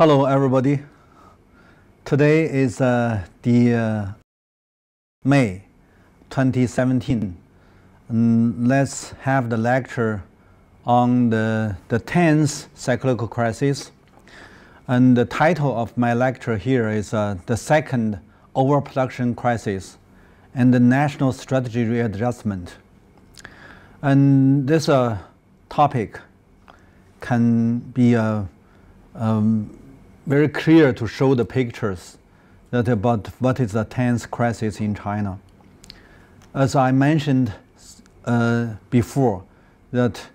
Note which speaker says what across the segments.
Speaker 1: Hello, everybody. Today is the May 2017. Let's have the lecture on the 10th cyclical crisis. And the title of my lecture here is the second overproduction crisis and the national strategy readjustment. And this topic can be very clear to show the pictures that about what is the 10th crisis in China. As I mentioned before, that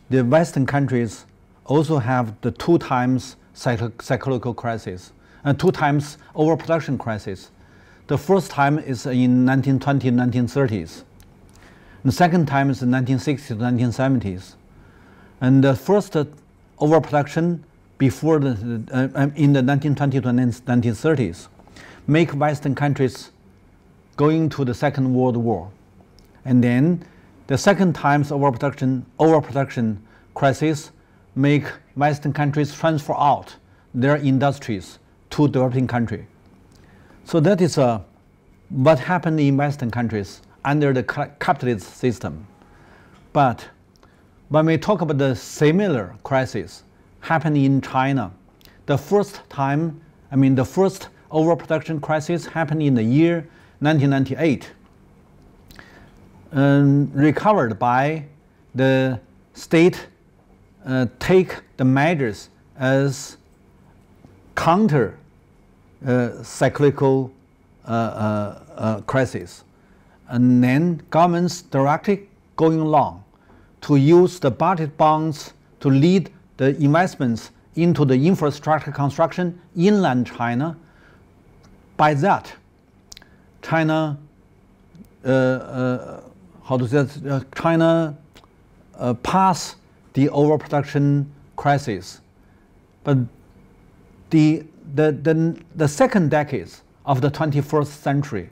Speaker 1: the Western countries also have the 2 times cyclical crisis and 2 times overproduction crisis. The first time is in 1920 and 1930s. The second time is in 1960s to 1970s. And the first overproduction before in the 1920s to 1930s make Western countries going to the Second World War. And then the second time's overproduction crisis make Western countries transfer out their industries to developing countries. So that is what happened in Western countries under the capitalist system. But when we talk about the similar crisis happening in China, the first overproduction crisis happened in the year 1998, recovered by the state take the measures as counter cyclical crisis. And then governments directly going along to use the budget bonds to lead the investments into the infrastructure construction inland China. By that, China passed the overproduction crisis. But the second decades of the 21st century,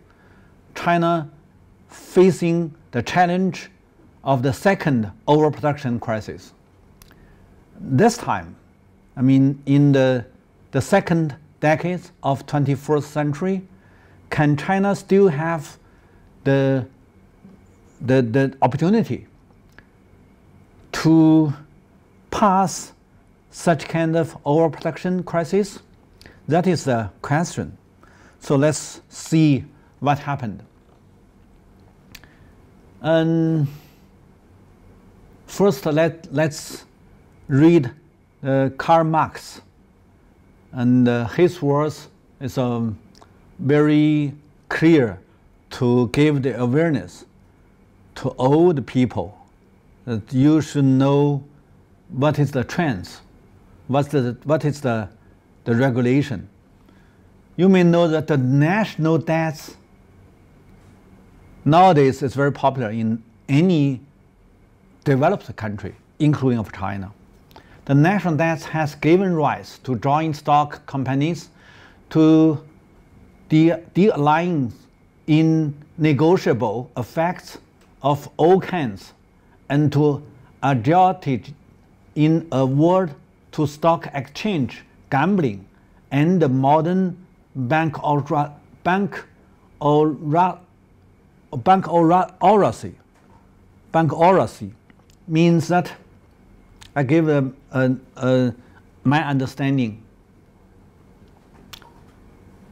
Speaker 1: China facing the challenge of the second overproduction crisis. This time, in the second decades of 21st century, can China still have the opportunity to pass such kind of overproduction crisis? That is the question. So let's see what happened. And first, let's read Karl Marx. And his words is very clear to give the awareness to all the people that you should know what is the trends, what is the regulation. You may know that the national debts nowadays is very popular in any developed country, including of China. The national debt has given rise to joint stock companies, to de-aligning in negotiable effects of all kinds, and to agility in a world to stock exchange, gambling, and the modern bankruptcy means that I give my understanding.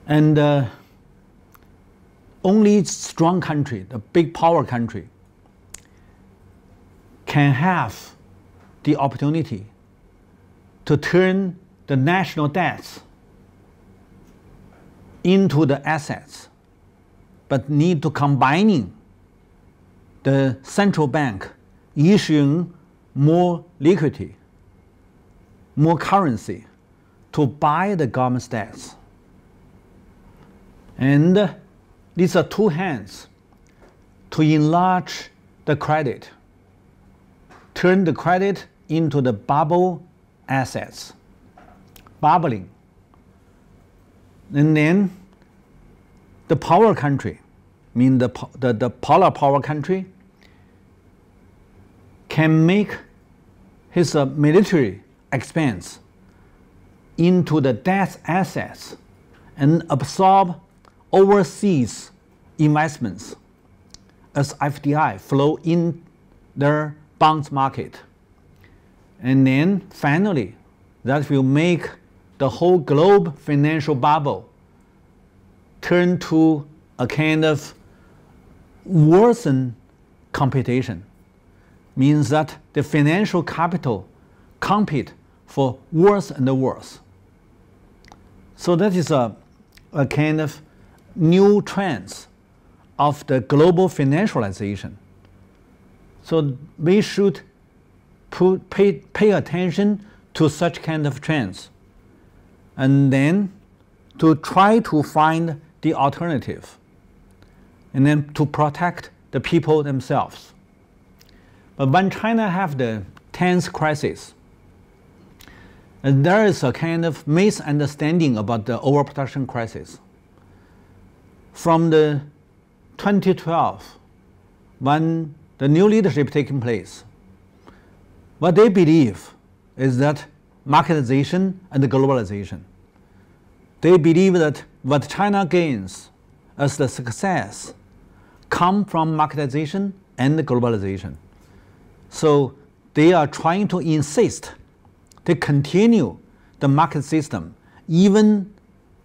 Speaker 1: And only strong country, the big power country, can have the opportunity to turn the national debts into the assets, but need to combining the central bank issuing more liquidity, more currency to buy the government's debts. And these are 2 hands to enlarge the credit, turn the credit into the bubble assets, bubbling. And then the power country, the polar power country, can make his military expense into the debt assets and absorb overseas investments as FDI flow in their bonds market. And then finally, that will make the whole globe financial bubble turn to a kind of worsen competition. Means that the financial capital compete for worse and worse. So that is a kind of new trends of the global financialization. So we should pay attention to such kind of trends, and then to try to find the alternative, and then to protect the people themselves. But when China have the 10th crisis, and there is a kind of misunderstanding about the overproduction crisis. From the 2012, when the new leadership taking place, what they believe is that marketization and globalization. They believe that what China gains as the success come from marketization and globalization. So they are trying to insist to continue the market system, even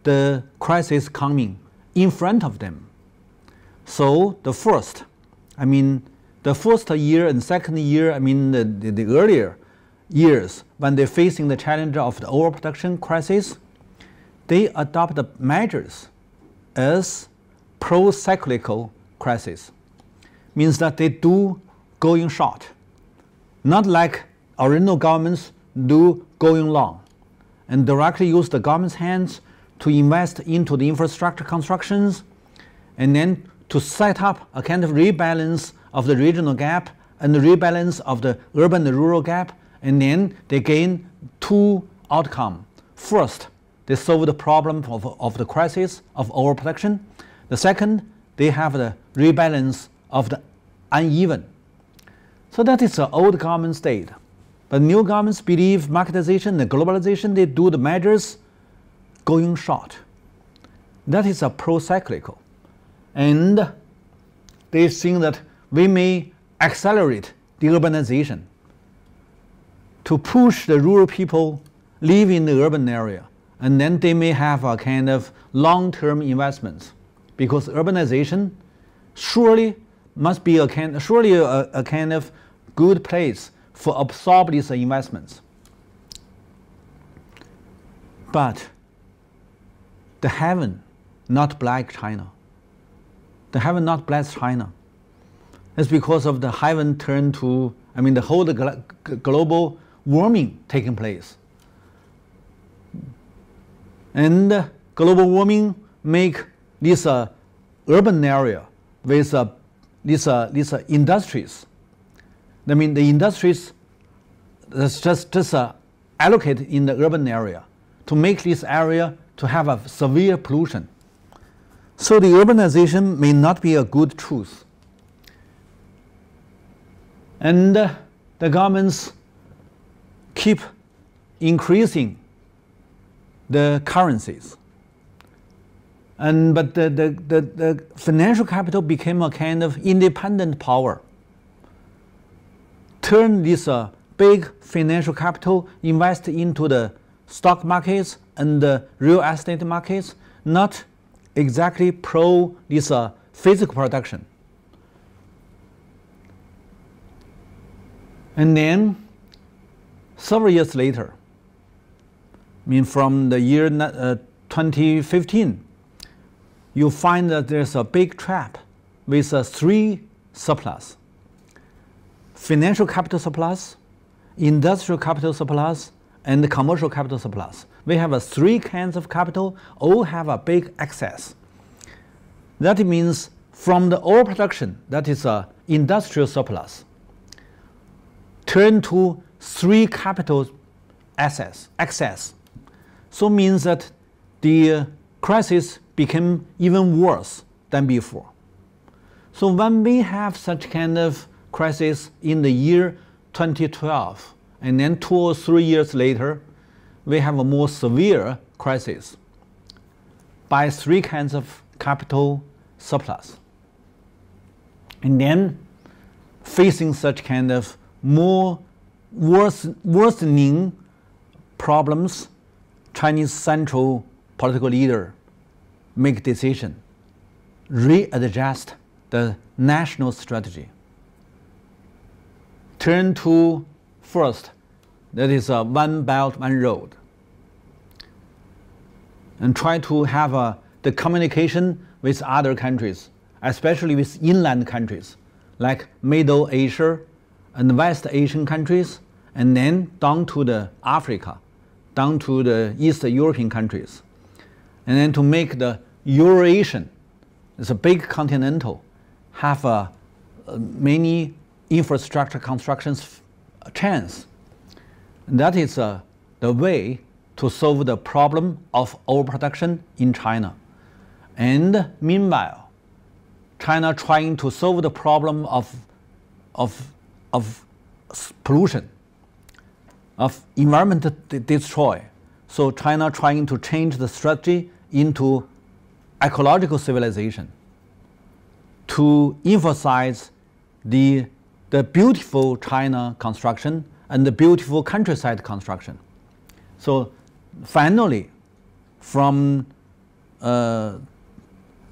Speaker 1: the crisis coming in front of them. So the first year and second year, the earlier years, when they're facing the challenge of the overproduction crisis, they adopt the measures as pro-cyclical crisis. Means that they do going short, not like original governments do going long, and directly use the government's hands to invest into the infrastructure constructions, and then to set up a kind of rebalance of the regional gap and the rebalance of the urban and rural gap, and then they gain two outcomes. First, they solve the problem of the crisis of overproduction. The second, they have the rebalance of the uneven. So that is the old government state. But new governments believe marketization and globalization, they do the measures going short. That is a pro-cyclical. And they think that we may accelerate the urbanization to push the rural people live in the urban area, and then they may have a kind of long-term investments, because urbanization surely must be a kind of good place for absorb these investments. But the heaven not bless China. The heaven not bless China. It's because of the heaven turn to, the whole global warming taking place. And global warming make this urban area with these industries. The industries that's just allocated in the urban area to make this area to have a severe pollution. So the urbanization may not be a good truth. And the governments keep increasing the currencies. But the financial capital became a kind of independent power. Turn this big financial capital, invest into the stock markets and the real estate markets, not exactly pro this physical production. And then several years later, from the year 2015, you find that there's a big trap with three surplus: financial capital surplus, industrial capital surplus, and commercial capital surplus. We have three kinds of capital, all have a big excess. That means from the overproduction, that is industrial surplus, turn to three capital excess. So means that the crisis became even worse than before. So when we have such kind of crisis in the year 2012, and then 2 or 3 years later, we have a more severe crisis by three kinds of capital surplus. And then facing such kind of more worsening problems, Chinese central political leader make decision, readjust the national strategy. Turn to first, that is a one belt, one road. And try to have the communication with other countries, especially with inland countries, like Middle Asia and West Asian countries, and then down to the Africa, down to the East European countries. And then to make the Eurasian, it's a big continental, have many infrastructure constructions chance. And that is the way to solve the problem of overproduction in China. And meanwhile, China trying to solve the problem of pollution, of environment destroy. So China trying to change the strategy into ecological civilization to emphasize the beautiful China construction and the beautiful countryside construction. So finally, from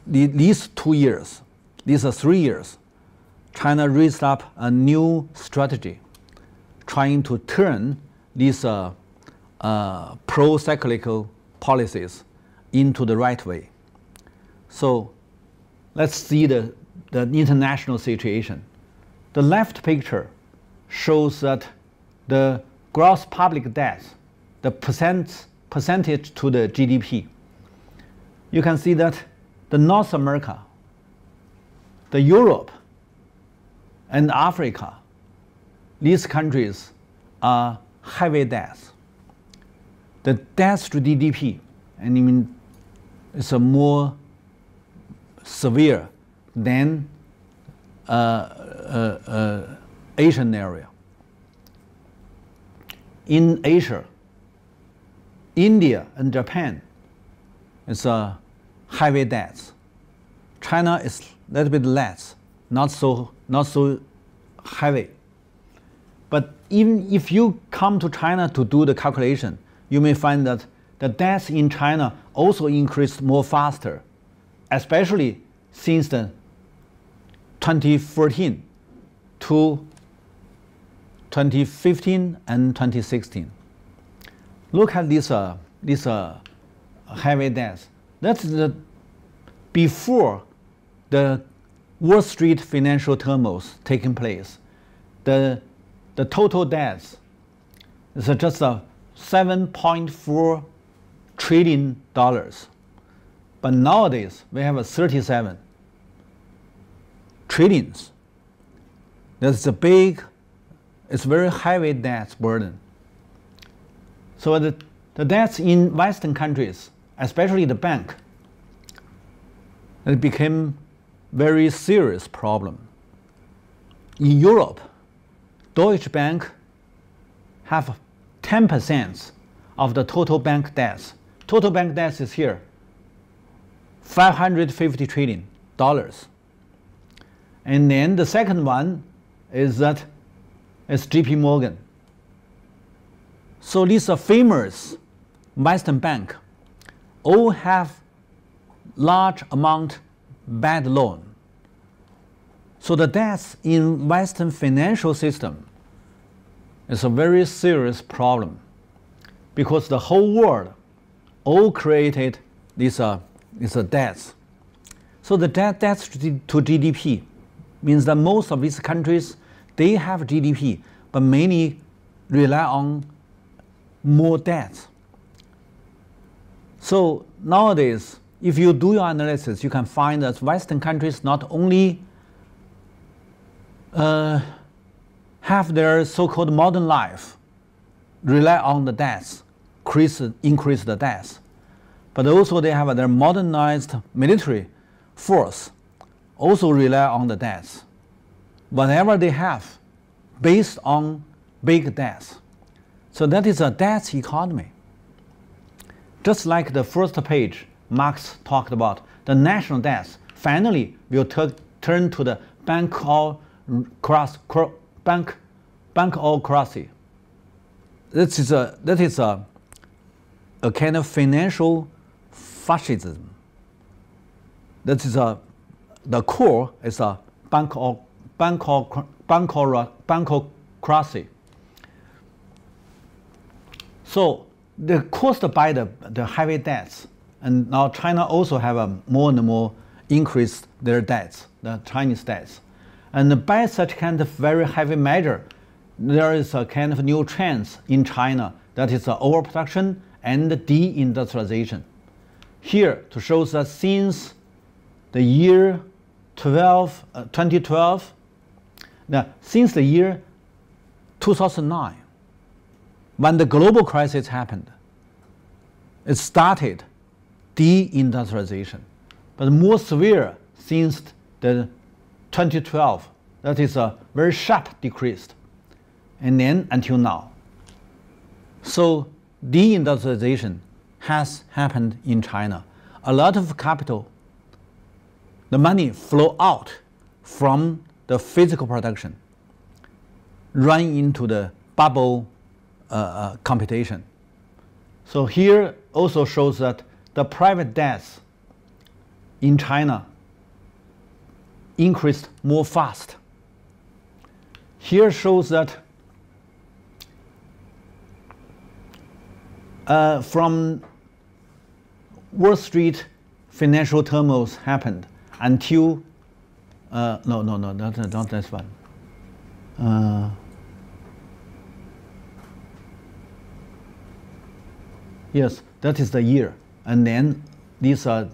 Speaker 1: these 2 years, these are 3 years, China raised up a new strategy, trying to turn these pro-cyclical policies into the right way. So let's see the international situation. The left picture shows that the gross public debt, the percentage to the GDP. You can see that the North America, the Europe, and Africa, these countries are heavy debts. The debts to GDP, and I mean, it's a more severe than Asian area. In Asia, India and Japan is heavy debts. China is a little bit less, not so heavy. But even if you come to China to do the calculation, you may find that the debts in China also increased more faster, especially since the 2014 to 2015 and 2016. Look at these heavy debts. That's before the Wall Street financial turmoil taking place. The total debts is just $7.4 trillion. But nowadays we have 37 trillions. That's a big, it's very heavy debt burden. So the debts in Western countries, especially the bank, it became very serious problem. In Europe, Deutsche Bank have 10% of the total bank debts. Total bank debts is here, $550 trillion. And then the second one is JP Morgan. So these are famous Western bank all have large amount bad loan. So the debts in Western financial system is a very serious problem because the whole world all created these debts. So the debts to GDP means that most of these countries, they have GDP, but many rely on more debt. So nowadays, if you do your analysis, you can find that Western countries not only have their so-called modern life rely on the debts, increase the debts, but also they have their modernized military force also rely on the debts. Whatever they have, based on big debts. So that is a debt economy. just like the first page Marx talked about, the national debts finally will turn to the bankocracy. That is a kind of financial fascism. That is the core is a bankocracy. So they're caused by the heavy debts, and now China also have a more and more increased their debts, the Chinese debts, and by such kind of very heavy measure, there is a kind of new trends in China, that is overproduction and deindustrialization. Here to show that since the year 2012, now since the year 2009, when the global crisis happened, it started deindustrialization, but more severe since the 2012. That is a very sharp decrease, and then until now. So deindustrialization has happened in China. A lot of capital, the money flow out from the physical production, run into the bubble computation. So here also shows that the private debts in China increased more fast. Here shows that from Wall Street financial turmoil happened until not this one. Yes, that is the year, and then these are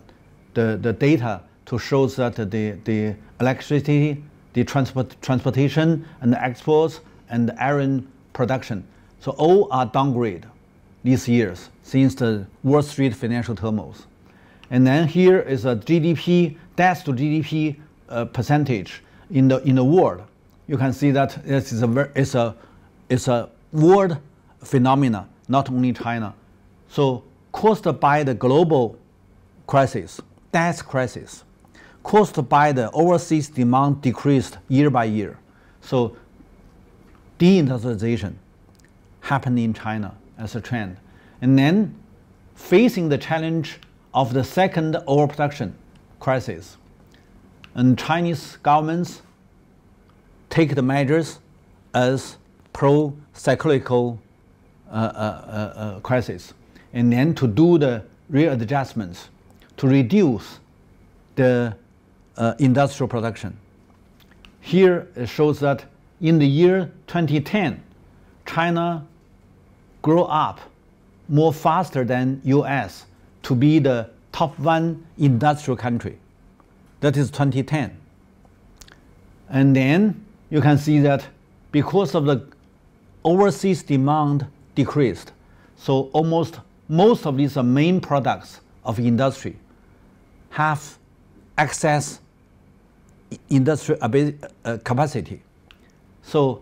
Speaker 1: the data to show that the electricity, the transportation, and the exports, and the iron production, so all are downgraded these years since the Wall Street financial turmoil. And then here is a GDP, debt to GDP percentage in the world. You can see that it's a world phenomena, not only China. So caused by the global crisis, debt crisis, caused by the overseas demand decreased year by year. So deindustrialization happened in China as a trend. And then facing the challenge of the second overproduction crisis, and Chinese governments take the measures as pro-cyclical crisis, and then to do the readjustments to reduce the industrial production. Here it shows that in the year 2010, China grew up more faster than US to be the top 1 industrial country. That is 2010. And then you can see that because of the overseas demand decreased, so almost most of these main products of industry have excess industrial capacity. So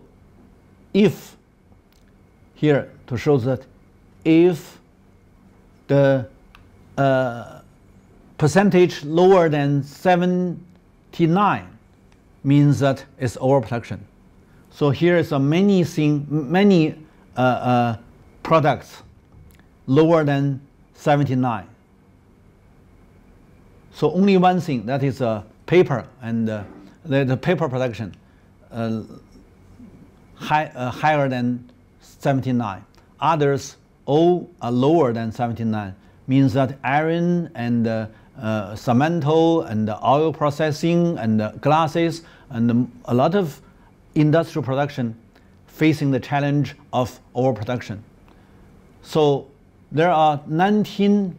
Speaker 1: if here to show that if the percentage lower than 79 means that it's overproduction. So here is many products lower than 79. So only one thing, that is paper, and the paper production higher than 79. Others all are lower than 79. Means that iron and cemento and oil processing and glasses and a lot of industrial production facing the challenge of overproduction. So there are 19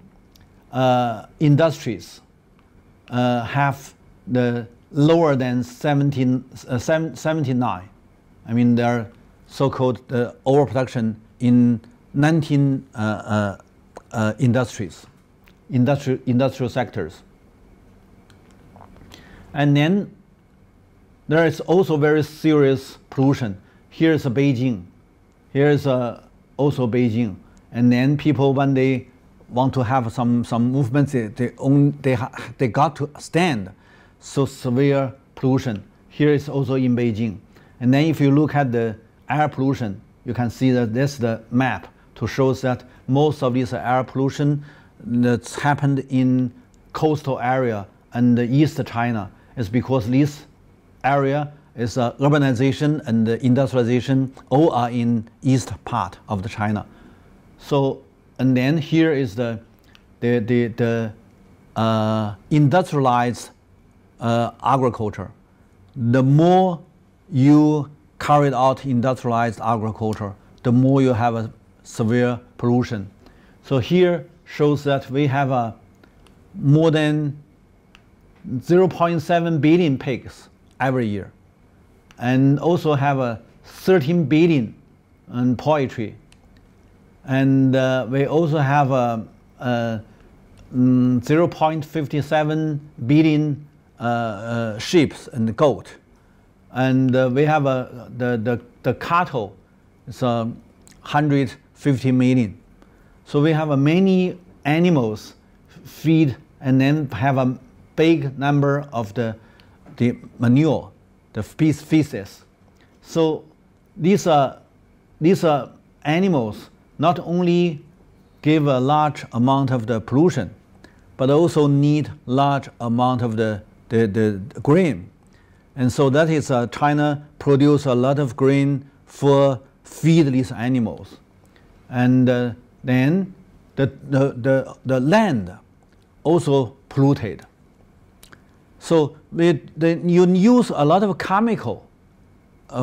Speaker 1: industries have the lower than 79. I mean, they're so-called overproduction in 19 industrial sectors. And then there is also very serious pollution. Here is Beijing. Here is also Beijing. And then people, when they want to have some movements, they got to stand so severe pollution. Here is also in Beijing. And then if you look at the air pollution, you can see that this is the map to show that most of this air pollution that's happened in coastal area and East China is because this area is urbanization and industrialization all are in east part of the China. So, and then here is the industrialized agriculture. The more you carried out industrialized agriculture, the more you have a severe pollution. So here shows that we have a more than 0.7 billion pigs every year, and also have a 13 billion poultry, and we also have a 0.57 billion sheep and goat, and we have the cattle is 150 million. So we have many animals feed and then have a big number of the manure, the feces. So these animals not only give a large amount of the pollution, but also need large amount of the grain. And so that is China produce a lot of grain for feed these animals. And then the land also polluted. So you use a lot of chemical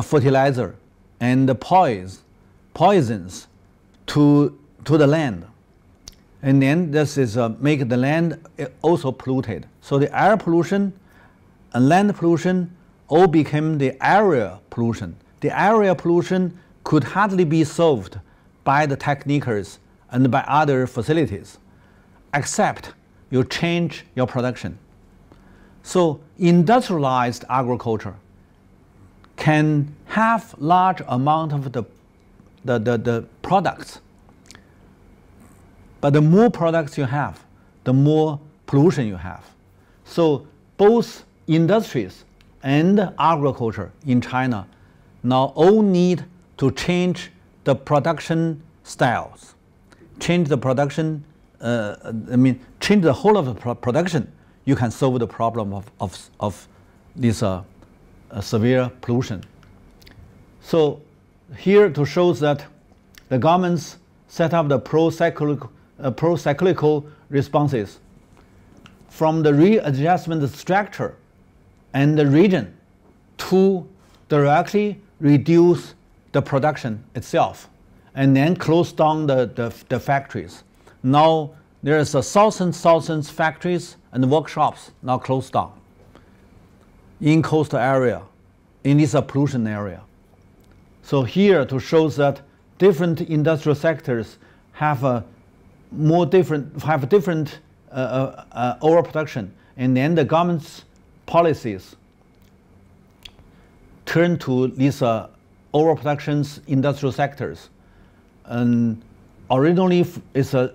Speaker 1: fertilizer and poisons to the land. And then this is make the land also polluted. So the air pollution and land pollution all became the area pollution. The area pollution could hardly be solved by the techniques and by other facilities, except you change your production. So industrialized agriculture can have large amount of the products, but the more products you have, the more pollution you have. So both industries and agriculture in China now all need to change the production styles, change the production, change the whole of the production. You can solve the problem of this severe pollution. So here to show that the governments set up the pro-cyclical responses from the readjustment structure and the region to directly reduce the production itself and then close down the factories. Now there's thousands factories and workshops now closed down in coastal area, in this pollution area. So here to show that different industrial sectors have different overproduction, and then the government's policies turn to these overproductions industrial sectors. And originally it's a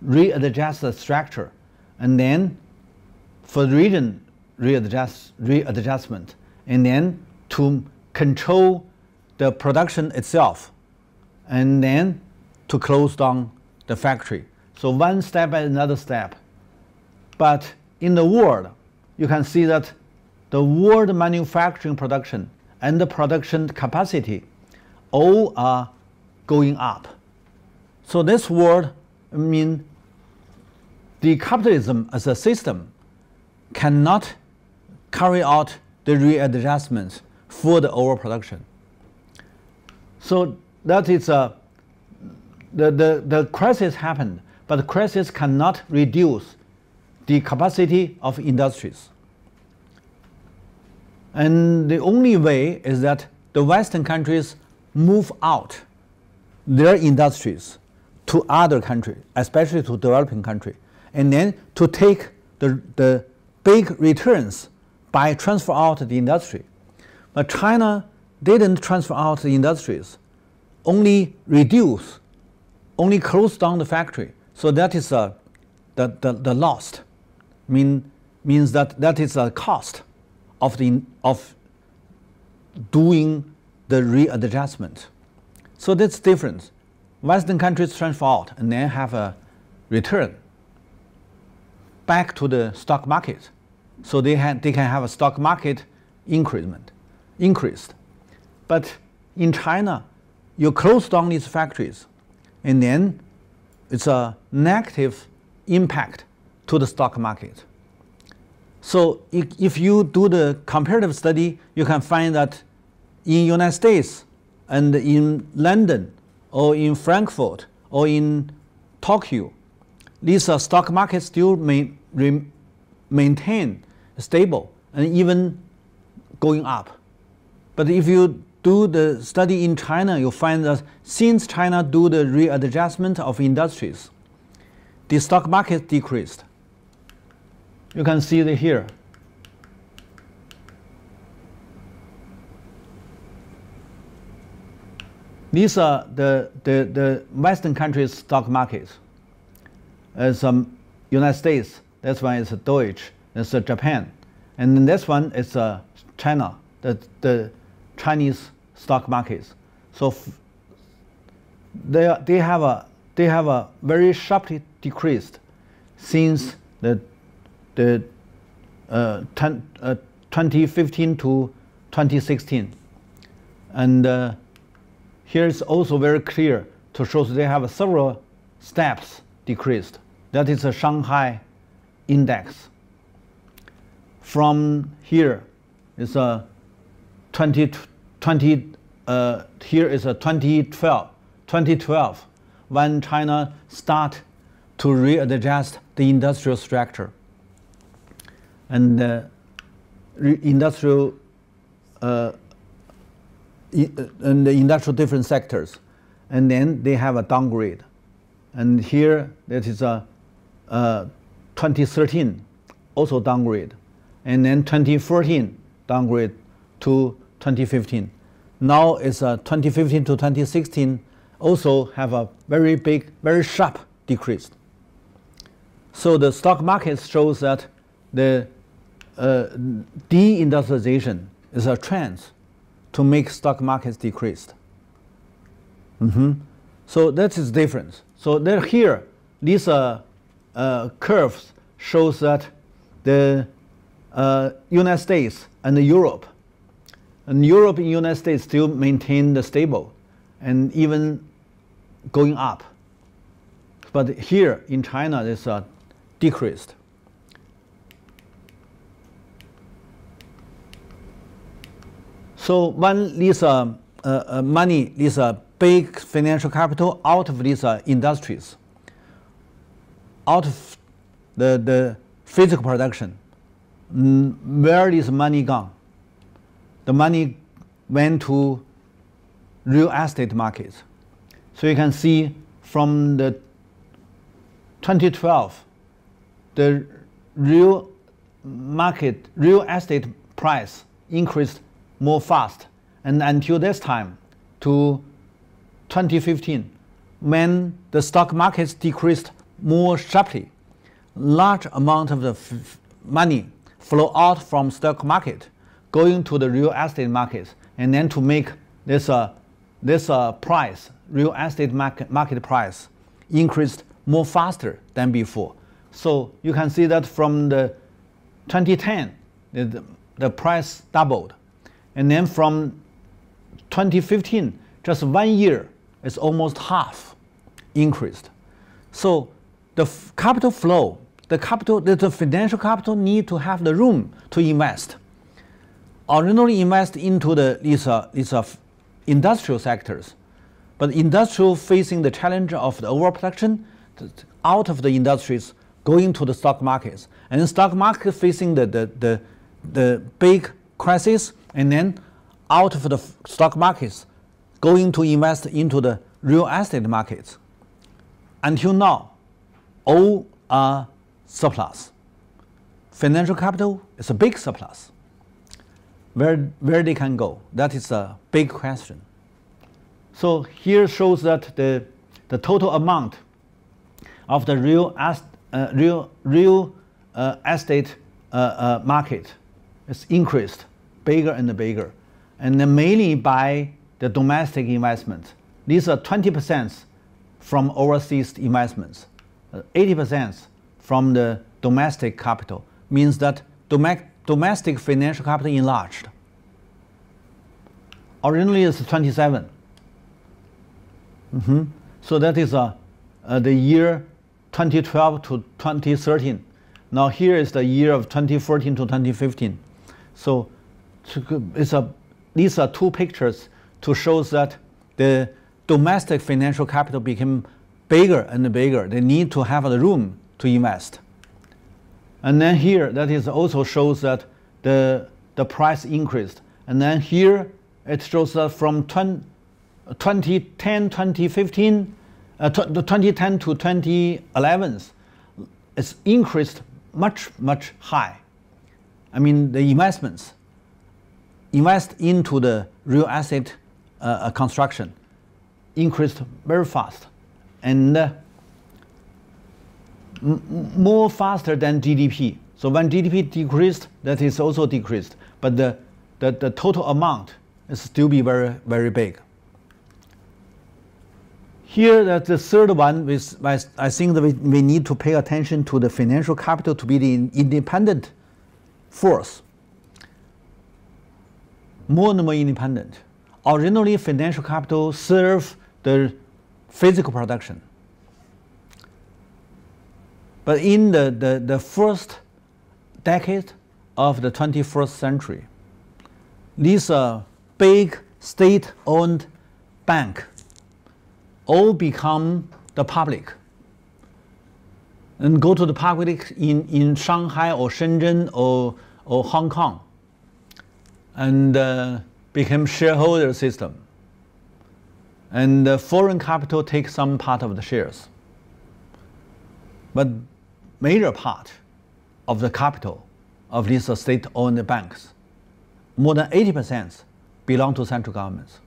Speaker 1: readjust the structure, and then for the region readjustment, and then to control the production itself, and then to close down the factory. So one step by another step. But in the world, you can see that the world manufacturing production and the production capacity all are going up. So this world, the capitalism as a system cannot carry out the readjustments for the overproduction. So that is the crisis happened, but the crisis cannot reduce the capacity of industries. And the only way is that the Western countries move out their industries to other countries, especially to developing countries, and then to take the big returns by transfer out the industry. But China didn't transfer out the industries, only reduce, only close down the factory. So that is the lost. Means that is a cost of doing the readjustment. So that's different. Western countries transfer out and then have a return back to the stock market. So they can have a stock market increased. But in China, you close down these factories, and then it's a negative impact to the stock market. So if you do the comparative study, you can find that in United States and in London or in Frankfurt or in Tokyo, these stock markets still maintain stable and even going up. But if you do the study in China, you'll find that since China do the readjustment of industries, the stock market decreased. You can see it here. These are the Western countries' stock markets. As United States, that's one is Deutsche, that's Japan, and then this one is China, the Chinese stock markets. So they have a very sharply decreased since the 2015 to 2016, and here is also very clear to show that they have several steps decreased. That is a Shanghai index. From here is a 2012 when China start to readjust the industrial structure and industrial and the industrial different sectors, and then they have a downgrade. And here that is a 2013 also downgrade, and then 2014 downgrade to 2015. Now it's 2015 to 2016 also have a very big, very sharp decrease. So the stock market shows that the deindustrialization is a trend to make stock markets decreased. So that is different. So there here, these curves shows that the United States and Europe and United States still maintain the stable and even going up. But here in China, it's decreased. So when this money, this big financial capital out of these industries, out of the physical production, where is money gone? The money went to real estate markets. So you can see from the 2012, the real estate price increased more fast, and until this time to 2015, when the stock markets decreased more sharply, large amount of the money flow out from stock market, going to the real estate markets, and then to make this price, real estate market price, increased more faster than before. So you can see that from the 2010, the price doubled. And then from 2015, just 1 year, it's almost half increased. So the capital flow, the financial capital need to have the room to invest. Originally invest into these industrial sectors, but industrial facing the challenge of the overproduction, out of the industries going to the stock markets, and the stock market facing the big crisis, and then out of the stock markets going to invest into the real estate markets. Until now, all are surplus. Financial capital is a big surplus. Where they can go, that is a big question. So here shows that the total amount of the real estate market is increased bigger and bigger, and then mainly by the domestic investment. These are 20% from overseas investments, 80% from the domestic capital, means that domestic financial capital enlarged. Originally it's 27. So that is the year 2012 to 2013. Now here is the year of 2014 to 2015. So these are two pictures to show that the domestic financial capital became bigger and bigger. They need to have the room to invest. And then here, that is also shows that the price increased. And then here, it shows that from 2010 to 2011, it's increased much high. I mean, the investments invest into the real estate construction increased very fast, and more faster than GDP. So when GDP decreased, that is also decreased, but the total amount is still be very big. Here, that the third one is, I think that we need to pay attention to the financial capital to be the independent force. More and more independent. Originally, financial capital served the physical production. But in the first decade of the 21st century, these big state-owned banks all become the public and go to the public in Shanghai or Shenzhen or Hong Kong, and became shareholder system. And the foreign capital takes some part of the shares. But major part of the capital of these state-owned banks, more than 80%, belong to central governments.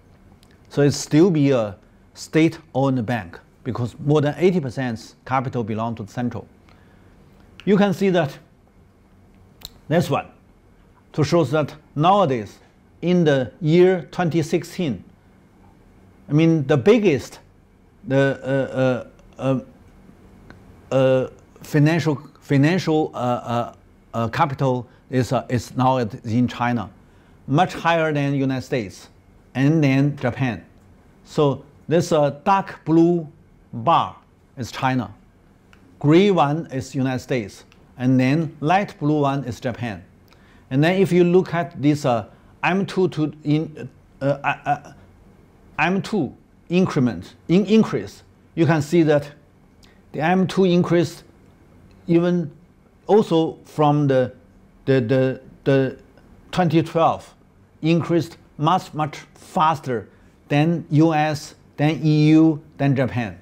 Speaker 1: So it still be a state-owned bank because more than 80% capital belong to the central. You can see that this one to show that nowadays in the year 2016, I mean the biggest financial capital is now in China, much higher than United States and then Japan. So this dark blue bar is China, gray one is United States, and then light blue one is Japan. And then if you look at this M2 increase, you can see that the M2 increase even also from the 2012 increased much faster than US, than EU, than Japan.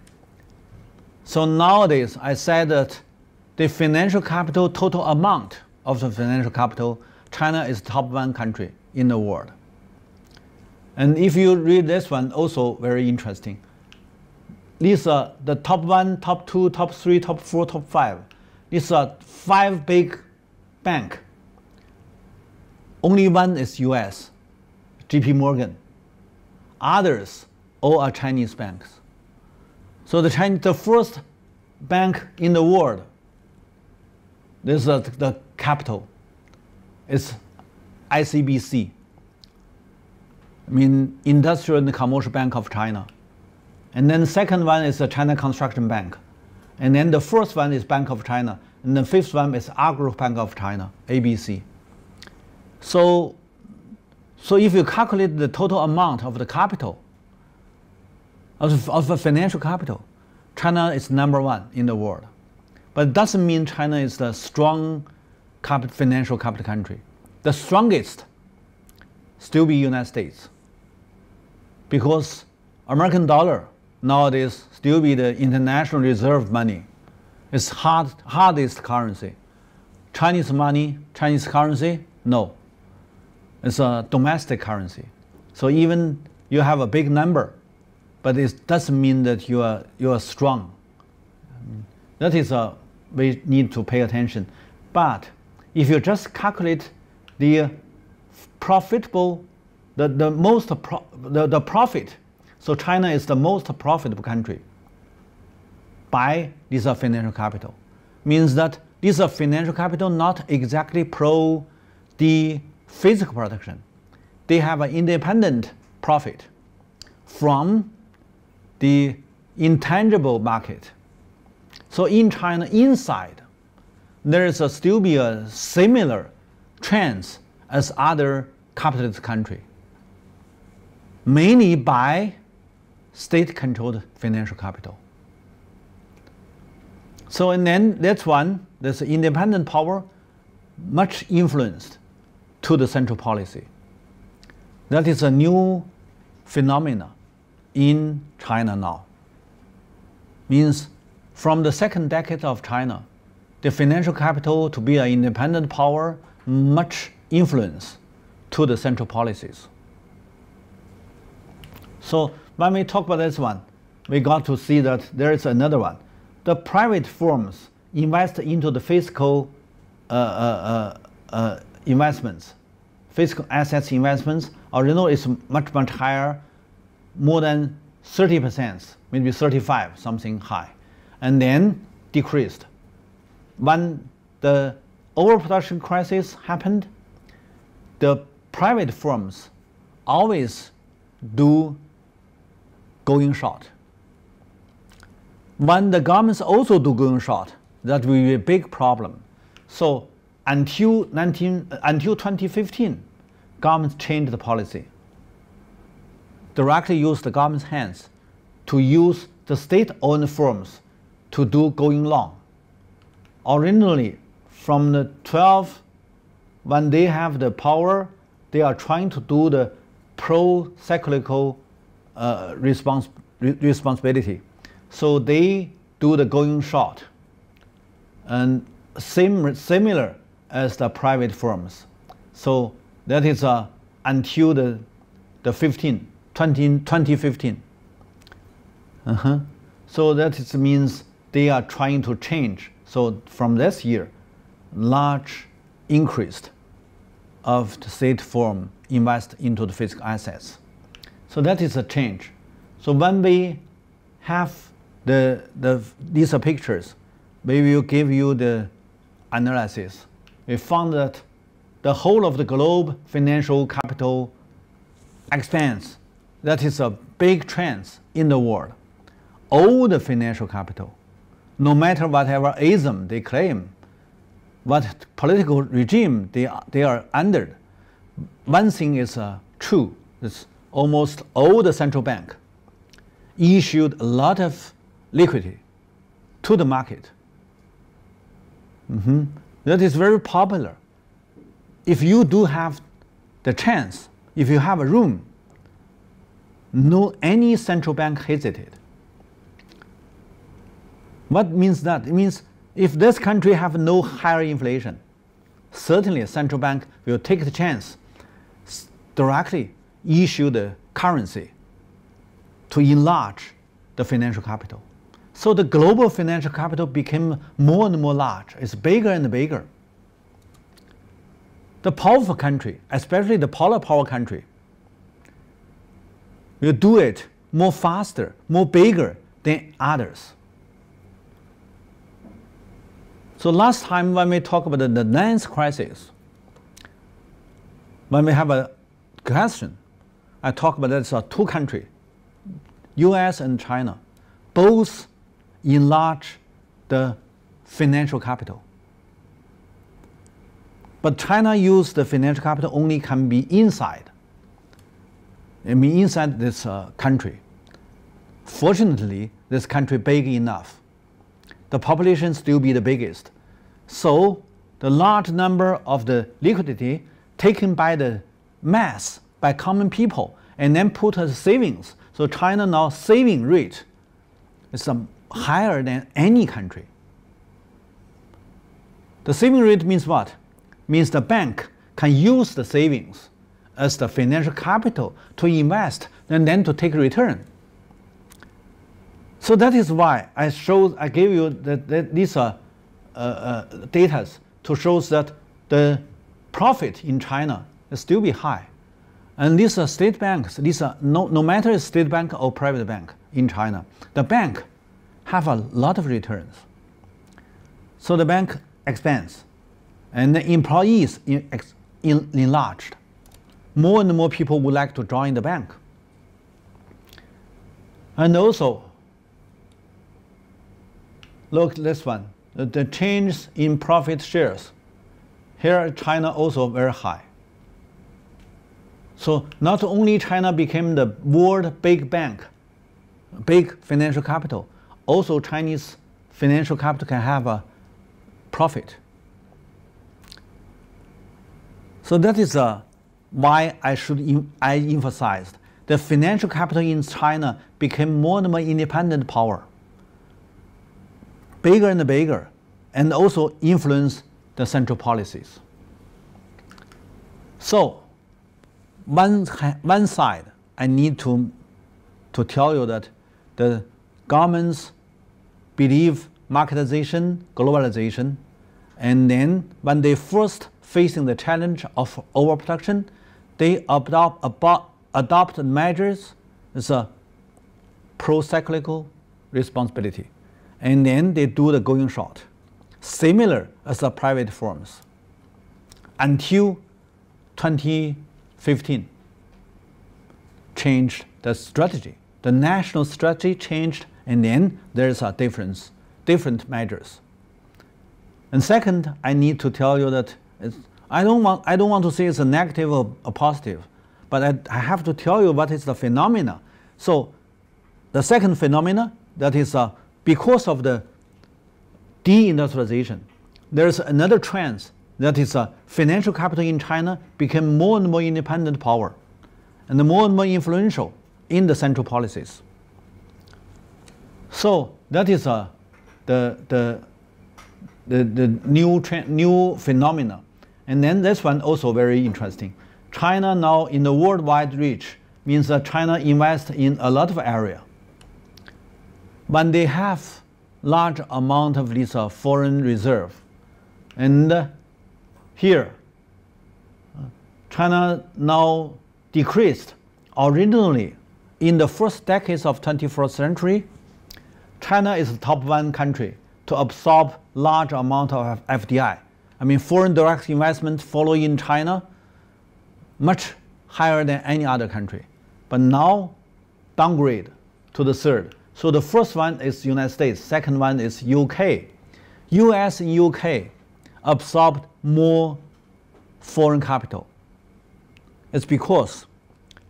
Speaker 1: So nowadays, I said that the financial capital, total amount of the financial capital, China is top one country in the world. And if you read this one, also very interesting. These are the top one, top two, top three, top four, top five. These are 5 big banks. Only one is US, JP Morgan. Others all are Chinese banks. So the first bank in the world, this is the capital, is ICBC. I mean, Industrial and Commercial Bank of China. And then the second one is the China Construction Bank. And then the first one is Bank of China. And the fifth one is Agro Bank of China, ABC. So if you calculate the total amount of the capital, of the financial capital, China is #1 in the world. But it doesn't mean China is the strong financial capital country. The strongest still be United States, because American dollar nowadays still be the international reserve money. It's hardest currency. Chinese money, Chinese currency, no. It's a domestic currency. So even you have a big number, but it doesn't mean that you are strong. That is we need to pay attention. But if you just calculate the profitable, the profit, so China is the most profitable country by this financial capital. Means that this financial capital not exactly pro the physical production. They have an independent profit from the intangible market. So in China, inside, there is still be a similar trends as other capitalist country, mainly by state-controlled financial capital. So and then that's one, there's independent power much influenced to the central policy. That is a new phenomena in China now. Means from the second decade of China, the financial capital to be an independent power, much influence to the central policies. So when we talk about this one, we got to see that there is another one. The private firms invest into the fiscal investments, fiscal assets investments, originally is much, much higher, more than 30%, maybe 35, something high, and then decreased. When the overproduction crisis happened, the private firms always do going short. When the governments also do going short, that will be a big problem. So until 2015, governments changed the policy. Directly use the government's hands to use the state-owned firms to do going long. Originally, from the 12, when they have the power, they are trying to do the pro-cyclical responsibility. So they do the going short, and similar as the private firms. So that is until the 2015. So that means they are trying to change. So from this year, large increase of the state firm invest into the physical assets. So that is a change. So when we have these pictures, we will give you the analysis. We found that the whole of the globe financial capital expands. That is a big trend in the world. All the financial capital, no matter whatever ism they claim, what political regime they are under, one thing is true. It's almost all the central bank issued a lot of liquidity to the market. That is very popular. If you do have the chance, if you have a room, no any central bank hesitated. What means that? It means if this country have no higher inflation, certainly a central bank will take the chance, directly issue the currency to enlarge the financial capital. So the global financial capital became more and more large. It's bigger and bigger. The powerful country, especially the power country, will do it more faster, more bigger than others. So last time when we talk about the Lingnan crisis, when we have a question, I talk about that's two countries, US and China, both enlarge the financial capital. But China used the financial capital only can be inside. I mean inside this country. Fortunately, this country big enough. The population still be the biggest. So the large number of the liquidity taken by the mass, by common people, and then put as savings. So China now saving rate is higher than any country. The saving rate means what? Means the bank can use the savings as the financial capital to invest and then to take return. So that is why I gave you these data to show that the profit in China will still be high. And these state banks, no matter it's state bank or private bank in China, the bank have a lot of returns. So the bank expands, and the employees enlarged. More and more people would like to join the bank. And also, look this one, the change in profit shares. Here, China also very high. So not only China became the world big bank, big financial capital, also Chinese financial capital can have a profit. So that is why I emphasized the financial capital in China became more and more independent power, bigger and bigger, and also influence the central policies. So one side, I need to tell you that the governments believe marketization, globalization, and then when they first facing the challenge of overproduction, they adopt measures as a pro-cyclical responsibility, and then they do the going short, similar as the private firms, until 2015 changed the strategy. The national strategy changed, and then there's a different measures. And second, I need to tell you that I don't want to say it's a negative or a positive, but I have to tell you what is the phenomena. So the second phenomena, that is because of the deindustrialization, there's another trend, that is financial capital in China became more and more independent power and more influential in the central policies. So that is the new phenomena. And then this one also very interesting. China now in the worldwide reach means that China invests in a lot of area. When they have large amount of this foreign reserve, and here China now decreased. Originally, in the first decades of 21st century, China is the top one country to absorb large amount of FDI. I mean, foreign direct investment follow in China much higher than any other country. But now, downgrade to the third. So the first one is United States, second one is UK. US and UK absorbed more foreign capital. It's because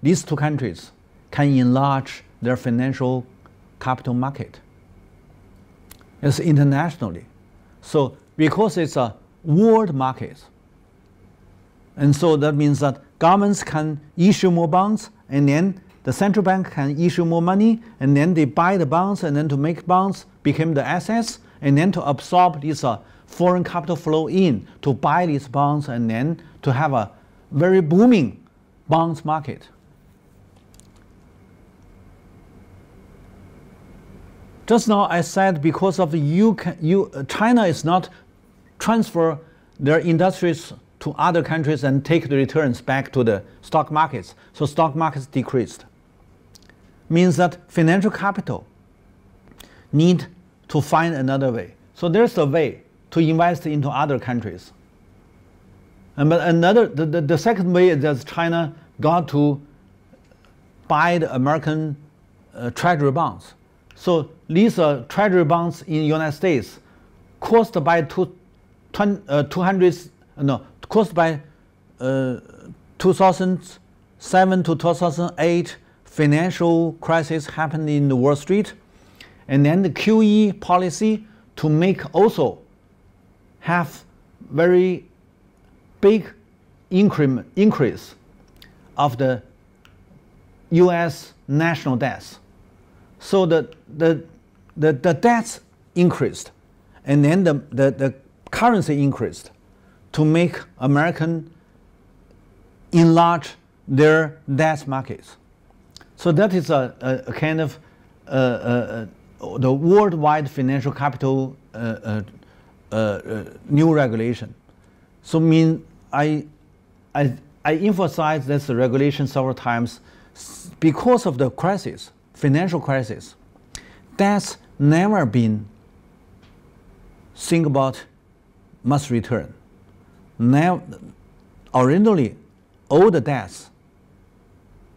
Speaker 1: these two countries can enlarge their financial capital market. It's internationally. So because it's a world market, and so that means that governments can issue more bonds, and then the central bank can issue more money, and then they buy the bonds, and then to make bonds become the assets, and then to absorb this foreign capital flow in, to buy these bonds, and then to have a very booming bonds market. Just now I said because of China is not transfer their industries to other countries and take the returns back to the stock markets. So stock markets decreased. Means that financial capital need to find another way. So there's a way to invest into other countries. But the second way is that China got to buy the American treasury bonds. So these treasury bonds in the United States caused by 2007 to 2008 financial crisis happened in the Wall Street, and then the QE policy to make also have very big increase of the U.S. national debts. So the debts increased, and then the currency increased to make American enlarge their debt markets. So that is a kind of the worldwide financial capital new regulation. So I emphasize this regulation several times because of the crisis, financial crisis. That's never been think about must return. Now, originally, all the debts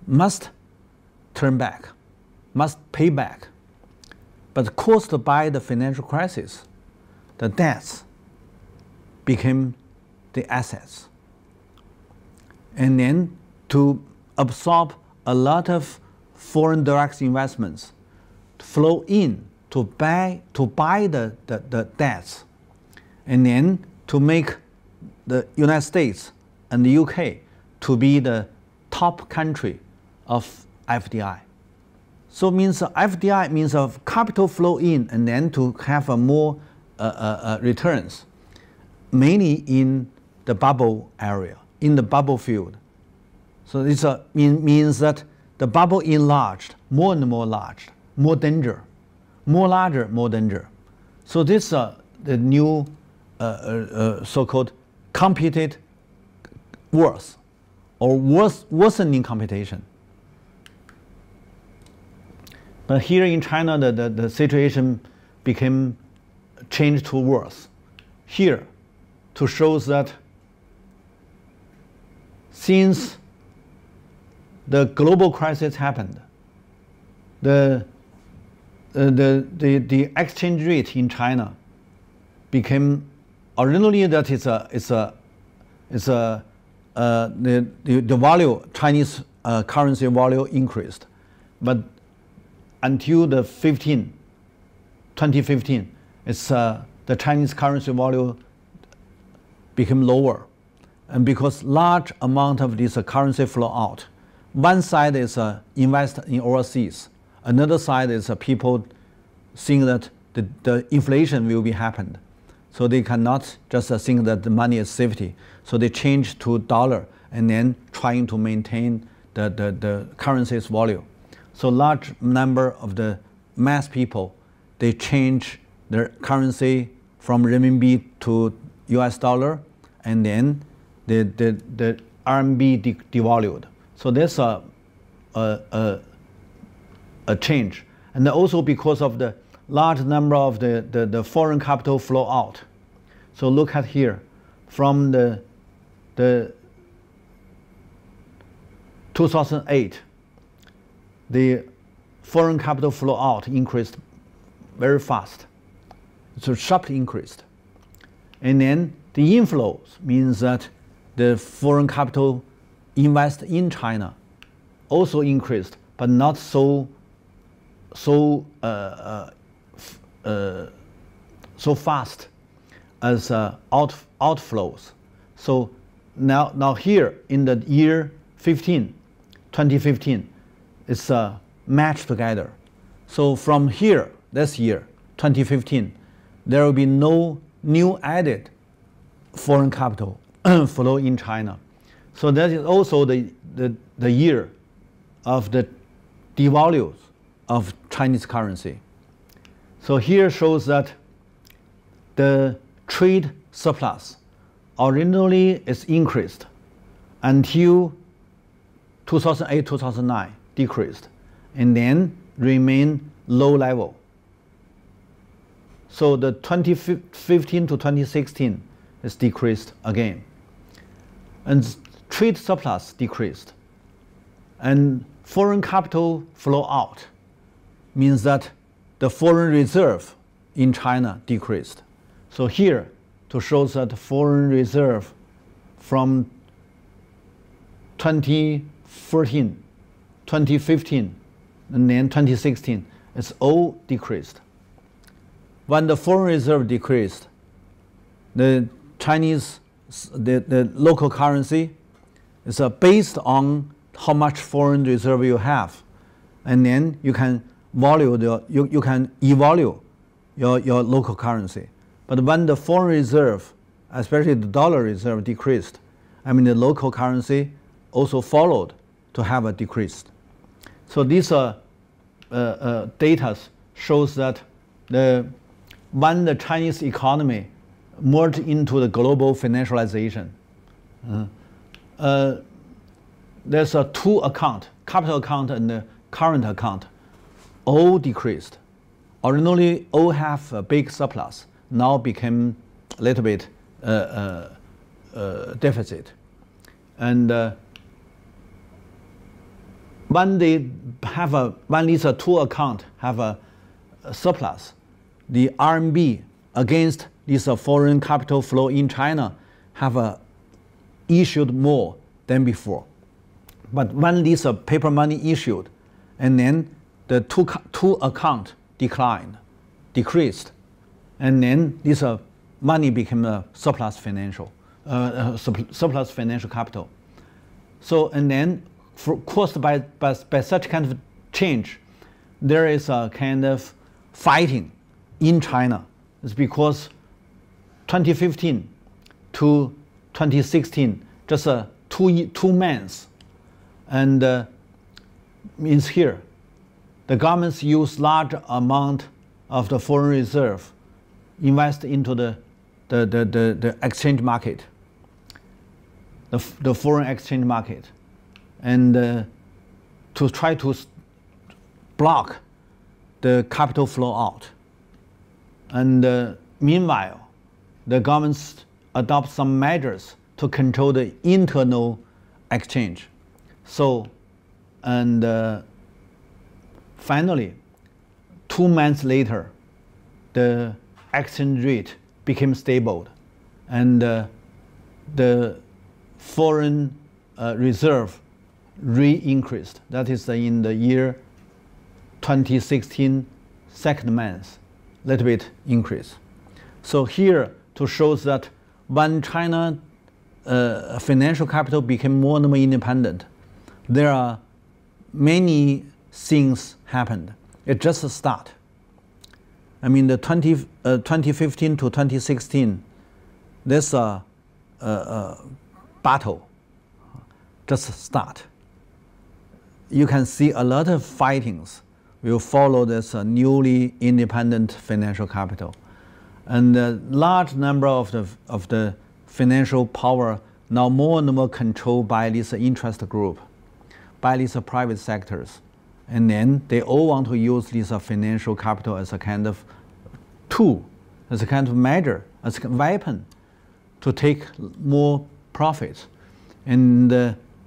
Speaker 1: must turn back, must pay back. But caused by the financial crisis, the debts became the assets. And then to absorb a lot of foreign direct investments flow in to buy the debts, and then to make the United States and the UK to be the top country of FDI. So means FDI means of capital flow in and then to have a more returns, mainly in the bubble area, in the bubble field. So this means that the bubble enlarged, more and more large, more danger, more larger, more danger. So this the new so-called computed worse or worsening computation. But here in China, the situation became changed to worse. Here, to show that since the global crisis happened, the exchange rate in China became originally that the value, Chinese currency value increased, but until the 2015, it's the Chinese currency value became lower, and because large amount of this currency flow out. One side is invest in overseas, another side is people think that the inflation will be happened, so they cannot just think that the money is safety. So they change to dollar and then trying to maintain the currency's value. So large number of the mass people, they change their currency from renminbi to US dollar, and then the RMB devalued. So there's a change. And also because of the large number of the foreign capital flow out. So look at here, from the 2008, the foreign capital flow out increased very fast. So sharply increased. And then the inflows means that the foreign capital invest in China also increased, but not so fast as outflows. So now here in the year 2015, it's matched together. So from here, this year, 2015, there will be no new added foreign capital flow in China. So that is also the year of the devalues of Chinese currency. So here shows that the trade surplus originally is increased until 2008-2009 decreased, and then remain low level. So the 2015 to 2016 is decreased again, and trade surplus decreased, and foreign capital flow out means that the foreign reserve in China decreased. So here to show that foreign reserve from 2014, 2015, and then 2016 is all decreased. When the foreign reserve decreased, the Chinese, the local currency is based on how much foreign reserve you have, and then you can you can evaluate your local currency. But when the foreign reserve, especially the dollar reserve, decreased, I mean the local currency also followed to have a decrease. So these data shows that when the Chinese economy merged into the global financialization, there's a two account, capital account and the current account, all decreased. Originally, all have a big surplus, now became a little bit deficit. And when these two accounts have a surplus, the RMB against this foreign capital flow in China have issued more than before. But when this paper money issued, and then the two account decreased, and then this money became a surplus financial capital. So, and then caused by such kind of change, there is a kind of fighting in China. It's because 2015 to 2016, just 2 months, and means here, the governments use large amount of the foreign reserve, invest into the exchange market, the foreign exchange market, and to try to block the capital flow out. And meanwhile, the governments adopt some measures to control the internal exchange. So, and finally, 2 months later, the exchange rate became stable, and the foreign reserve re-increased. That is in the year 2016, second month, little bit increase. So here to show that when China financial capital became more and more independent, there are many things happened. It just a start. I mean, the 2015 to 2016, this battle just start. You can see a lot of fightings will follow this newly independent financial capital, and a large number of the financial power now more and more controlled by this interest group, by these private sectors. And then they all want to use this financial capital as a kind of tool, as a kind of measure, as a weapon to take more profits. And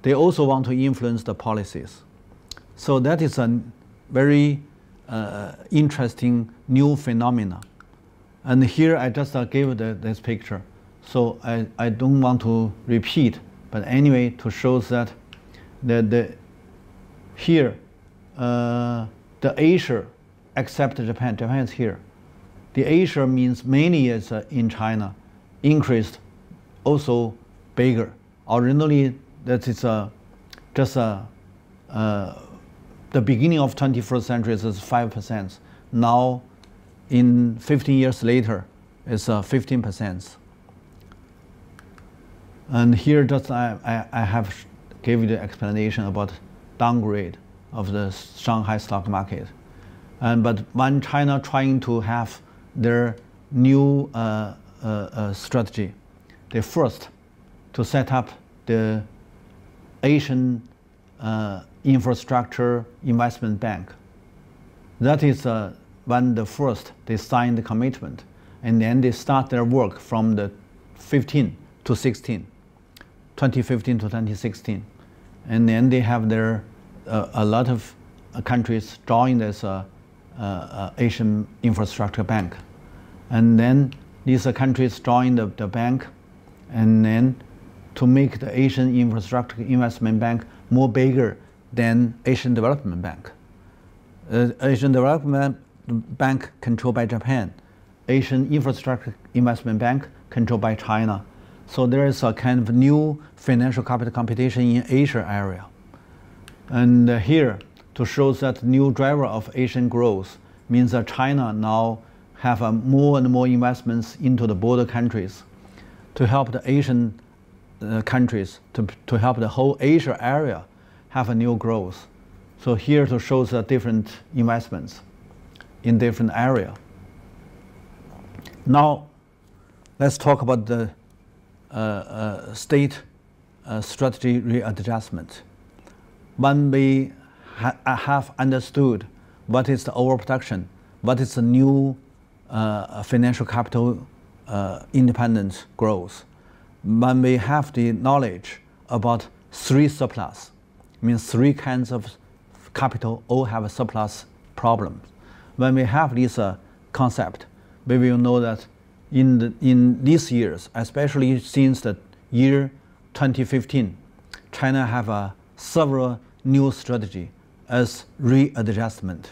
Speaker 1: they also want to influence the policies. So that is a very interesting new phenomena. And here I just gave this picture. So I don't want to repeat, but anyway, to show that here, the Asia, except Japan, Japan is here. The Asia means mainly is in China, increased also bigger. Originally, that is just the beginning of 21st century is 5%. Now, in 15 years later, it's 15%. And here just I have gave you the explanation about downgrade of the Shanghai stock market. But when China trying to have their new strategy, they first to set up the Asian Infrastructure Investment Bank. That is when the first they signed the commitment, and then they start their work from the 15 to 16, 2015 to 2016, and then they have their a lot of countries join this Asian Infrastructure Bank, and then these countries join the bank, and then to make the Asian Infrastructure Investment Bank more bigger than Asian Development Bank. Asian Development Bank controlled by Japan, Asian Infrastructure Investment Bank controlled by China. So there is a kind of new financial capital competition in Asia area. And here, to show that new driver of Asian growth means that China now have more and more investments into the border countries to help the Asian countries, to help the whole Asia area have a new growth. So here to show the different investments. in different area. Now, let's talk about the state strategy readjustment. When we have understood what is the overproduction, what is the new financial capital independent growth, when we have the knowledge about three surplus, means three kinds of capital all have a surplus problems. When we have this concept, we will know that in these years, especially since the year 2015, China have several new strategy as readjustment.